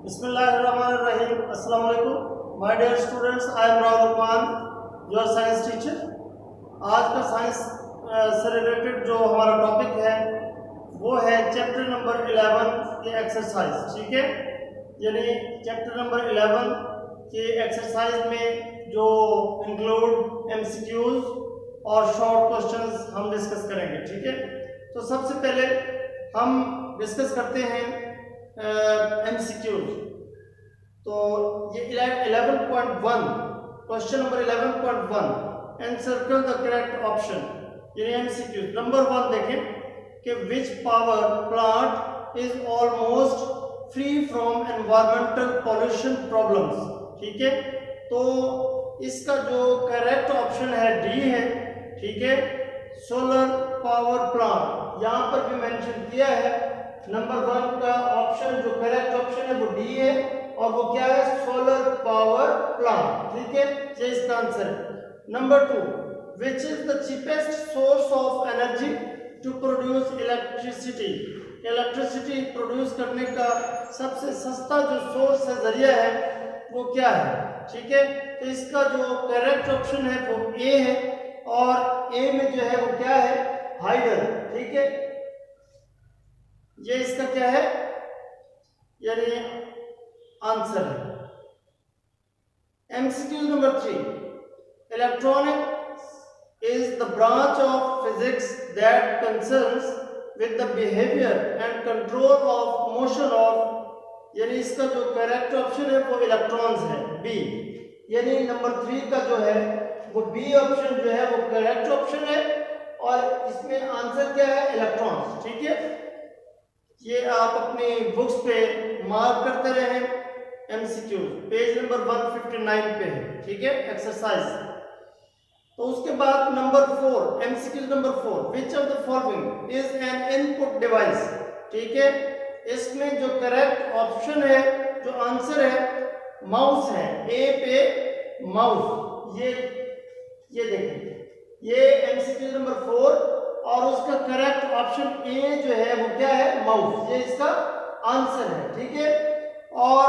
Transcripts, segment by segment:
बिस्मिल्लाहिर्रहमानिर्रहीम। अस्सलाम वालेकुम my dear students, I am Rahul Mann, your science teacher. आज का साइंस से रिलेटेड जो हमारा टॉपिक है वो है चैप्टर नंबर 11 के एक्सरसाइज। ठीक है, यानी चैप्टर नंबर 11 के एक्सरसाइज में जो इंक्लूड एमसीक्यूज और शॉर्ट क्वेश्चंस हम डिस्कस करेंगे। ठीक है, तो सबसे पहले हम डिस्कस करते हैं एमसीक्यूज। तो ये 11.1 question number 11.1 encircle the correct option, यानी एमसीक्यूज। नंबर 1 देखें कि which power plant is almost free from environmental pollution problems. ठीक है, तो इसका जो करेक्ट ऑप्शन है डी है। ठीक है, सोलर पावर प्लांट यहाँ पर भी मेंशन किया है। नंबर 1 का ऑप्शन जो करेक्ट ऑप्शन है वो डी है, और वो क्या है? Solar power plant. ठीक है, ये इसका आंसर है। Number 2, which is the cheapest source of energy to produce electricity. Electricity produce करने का सबसे सस्ता जो सोर्स है, जरिया है, वो क्या है? ठीक है, तो इसका जो करेक्ट ऑप्शन है वो ए है, और ए में जो है वो क्या है? हाइडल। ठीक है, ये इसका क्या है, यानी आंसर है। MCQ number 3, electronics is the branch of physics that concerns with the behavior and control of motion of, यानी इसका जो करेक्ट ऑप्शन है वो इलेक्ट्रॉन्स है, बी। यानी नंबर 3 का जो है वो बी ऑप्शन जो है वो करेक्ट ऑप्शन है, और इसमें आंसर क्या है? इलेक्ट्रॉन्स। ठीक है, ये आप अपनी बुक्स पे मार्क करते रहें। एमसीक्यू पेज नंबर 159 पे है। ठीक है, एक्सरसाइज। तो उसके बाद number 4, MCQ number 4, which of the following is an input device. ठीक है, इसमें जो करेक्ट ऑप्शन है, जो आंसर है, माउस है। ए पे माउस। ये देखें, ये एमसीक्यू नंबर 4, और उसका करेक्ट ऑप्शन ए जो है वो क्या है? माउस। ये इसका आंसर है। ठीक है, और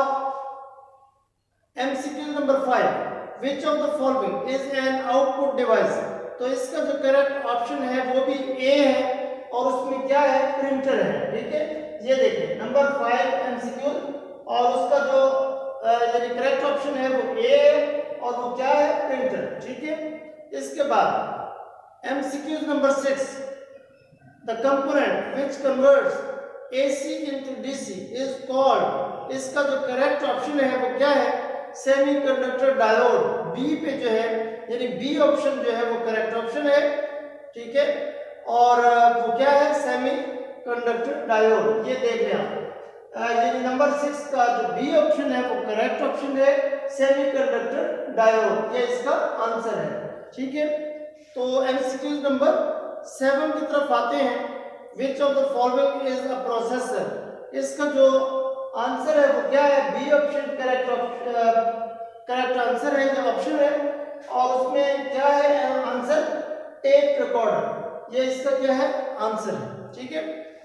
MCQ number 5, which of the following is an output device. तो इसका जो करेक्ट ऑप्शन है वो भी ए है, और उसमें क्या है? प्रिंटर है। ठीक है, ये देखिए नंबर 5 एमसीक्यू, और उसका जो यानी करेक्ट ऑप्शन है वो ए है, और वो क्या है? प्रिंटर। ठीक है, इसके बाद MCQ number 6, the component which converts AC into DC is called. इसका जो करेक्ट ऑप्शन है वो क्या है? Semiconductor diode. बी पे जो है, यानी बी ऑप्शन जो है वो करेक्ट ऑप्शन है। ठीक है, और वो क्या है? Semiconductor diode. ये देख लें आप, यानी नंबर 6 का जो बी ऑप्शन है वो करेक्ट ऑप्शन है, सेमीकंडक्टर डायोड। ये इसका आंसर है। ठीक है, तो एमसीक्यू नंबर 7 की तरफ आते हैं। Which of the following is a processor. इसका जो आंसर है वो क्या है? बी ऑप्शन करेक्ट आंसर है, ये ऑप्शन है, और उसमें क्या है आंसर? Tape recorder. ये इसका क्या है? आंसर है। ठीक है,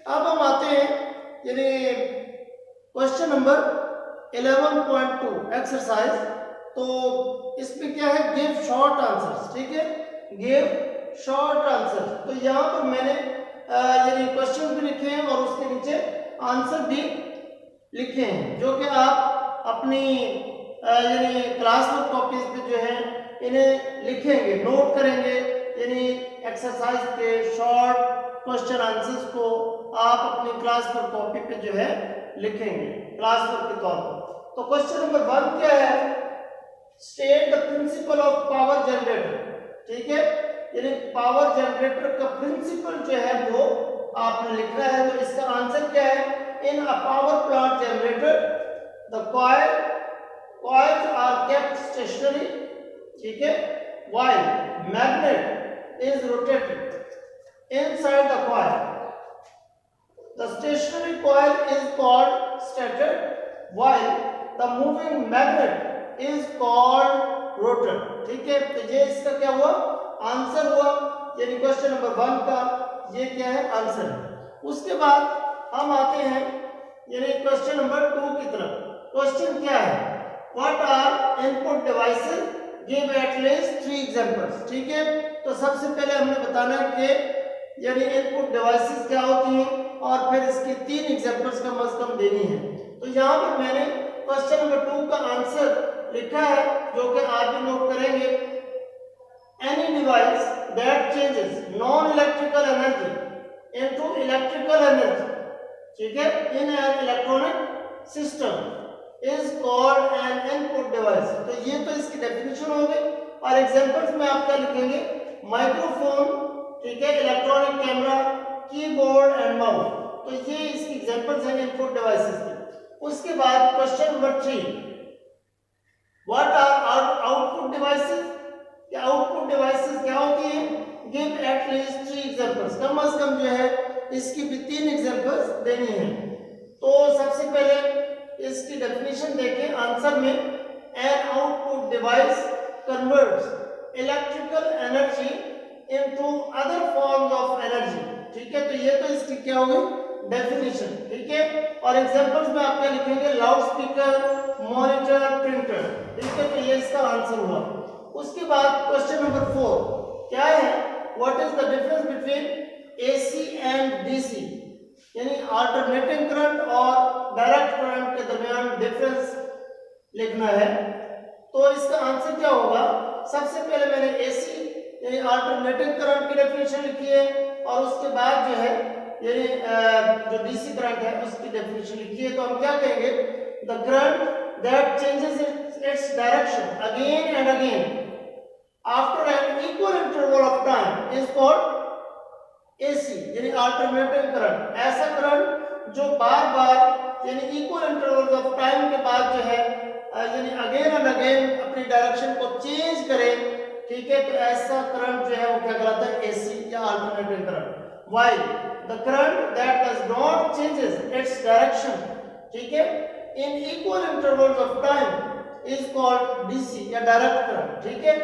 अब हम आते हैं यानी क्वेश्चन नंबर 11.2 एक्सरसाइज। तो इसमें क्या है? Give short answers. ठीक है, गिव शॉर्ट आंसर। तो यहाँ पर मैंने यानी क्वेश्चन भी लिखे हैं, और उसके नीचे आंसर भी लिखे हैं, जो कि आप अपनी यानी क्लासवर्क कॉपीज पे जो है इन्हें लिखेंगे, नोट करेंगे। यानी एक्सरसाइज के शॉर्ट क्वेश्चन आंसर्स को आप अपनी क्लासवर्क कॉपी पे जो है लिखेंगे क्लासवर्क के तौर पर। तो क्वेश्चन नंबर 1 क्या है? State the principle of power generator. ठीक है, यानी पावर जनरेटर का प्रिंसिपल जो है वो आपने लिखना है। तो इसका आंसर क्या है? In a power plant generator, the coils are kept stationary. ठीक है, while magnet is rotated inside the coil. The stationary coil is called stator, while the moving magnet is called rotor. ठीक है, तो ये इसका क्या हुआ? आंसर हुआ, यानी क्वेश्चन नंबर 1 का ये क्या है? आंसर है। उसके बाद हम आते हैं यानी क्वेश्चन नंबर 2 की तरफ। क्वेश्चन क्या है, what are input devices, give at least 3 examples. ठीक है, तो सबसे पहले हमने बताना है कि यानी इनपुट डिवाइसेस क्या होती हैं और फिर इसकी 3 एग्जांपल्स कम से कम देनी है। तो यहाँ पर मैंने क्वेश्चन नंबर 2 का आंसर लिखा है जो कि आप भी नोट करेंगे। Any device that changes non electrical energy into electrical energy, ठीक है, in an electronic system is called an input device. तो ये तो इसकी डेफिनेशन हो गई और एग्जांपल्स में आप क्या लिखेंगे, माइक्रोफोन, ठीक है, electronic camera, keyboard and mouse. तो ये इसकी एग्जांपल्स हैं इनपुट डिवाइसेस की। उसके बाद question number 3, what are output devices, या आउटपुट डिवाइसेस क्या होती हैं, गिव एट लीस्ट 3 एग्जांपल्स, कम से कम जो है इसकी भी 3 एग्जांपल्स देनी है। तो सबसे पहले इसकी डेफिनेशन देखें आंसर में, an output device converts electrical energy into other forms of energy. ठीक है, तो ये तो इसकी क्या होगी डेफिनेशन। ठीक है, और एग्जांपल्स में आप क्या लिखेंगे, लाउड स्पीकर, मॉनिटर, प्रिंटर। ठीक है, तो ये इसका आंसर हुआ। उसके बाद क्वेश्चन नंबर 4 क्या है, what is the difference between AC and DC, यानी अल्टरनेटिंग करंट और डायरेक्ट करंट के दरमियान डिफरेंस लिखना है। तो इसका आंसर क्या होगा, सबसे पहले मैंने एसी यानी अल्टरनेटिंग करंट की डेफिनेशन लिखी है और उसके बाद जो है यानी जो डीसी करंट है उसकी डेफिनेशन लिखी है। तो हम क्या कहेंगे, the current that changes its direction again and again after an equal interval of time is called AC, यानी अल्टरनेटिंग करंट। ऐसा करंट जो बार बार यानी इक्वल इंटरवल ऑफ टाइम के बाद जो है यानी अगेन एंड अगेन अपनी डायरेक्शन को चेंज करे। ठीक है, तो ऐसा करंट जो है वो क्या कहलाता है, एसी या alternating current. While the current that does not changes its direction, ठीक है, in equal intervals of time is called DC या डायरेक्ट करंट। ठीक है,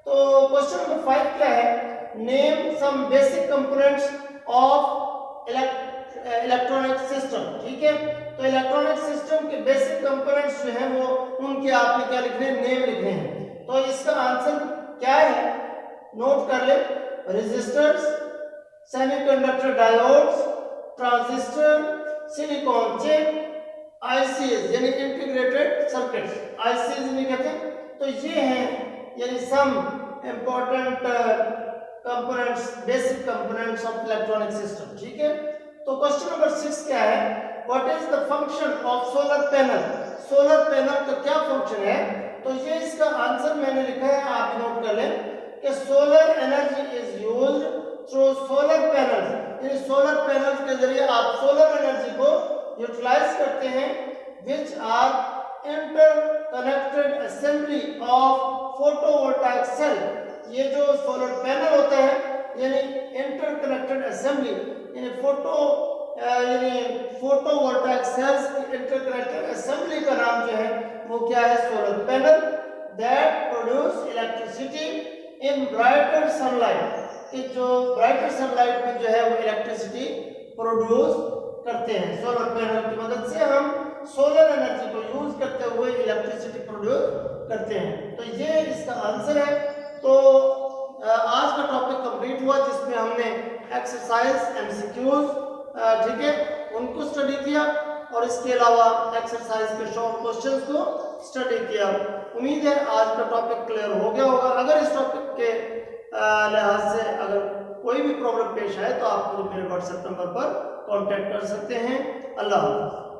तो क्वेश्चन नंबर 5 क्या है, name some basic components of electronic system. ठीक है, तो इलेक्ट्रॉनिक सिस्टम के बेसिक कंपोनेंट्स जो हैं वो उनके आपने क्या लिखने हैं, नेम लिखने हैं। तो इसका आंसर क्या है, नोट कर ले, resistors, semiconductor diodes, transistor, silicon chip, ICs यानी इंटीग्रेटेड सर्किट्स, आईसीज इन्हें कहते हैं। तो ये हैं यानी some important components, basic components of electronic system. ठीक है, तो क्वेश्चन नंबर 6 क्या है, what is the function of solar panel. Solar panel का क्या फंक्शन है, तो ये इसका आंसर मैंने लिखा है, आप नोट कर लें कि solar energy is used through solar panels, यानी सोलर पैनल्स के जरिए आप सोलर एनर्जी को यूटिलाइज करते हैं, which are interconnected assembly of photovoltaic cell. ये जो सोलर पैनल होते हैं यानी इंटरकनेक्टेड असेंबली यानी फोटोवोल्टाइक सेल्स की इंटरकनेक्टेड असेंबली का नाम जो है वो क्या है, solar panel, that produce electricity in brighter sunlight, कि जो ब्राइटर सनलाइट में जो है वो इलेक्ट्रिसिटी प्रोड्यूस करते हैं। सोलर पैनल की मदद से हम सोलर एनर्जी को यूज करते हुए इलेक्ट्रिसिटी प्रोड्यूस करते हैं। तो ये इसका आंसर है। तो आज का टॉपिक कंप्लीट हुआ जिसमें हमने एक्सरसाइज, एमसीक्यूज, ठीक है, उनको स्टडी किया और इसके अलावा एक्सरसाइज के शॉर्ट क्वेश्चंस को स्टडी किया। उम्मीद है आज का टॉपिक क्लियर हो गया होगा। अगर इस टॉपिक के लिहाज से अगर कोई भी प्रॉब्लम पेश आए तो आप मुझे मेरे व्हाट्सएप नंबर पर कांटेक्ट कर सकते हैं। अल्लाह हाफ़िज़।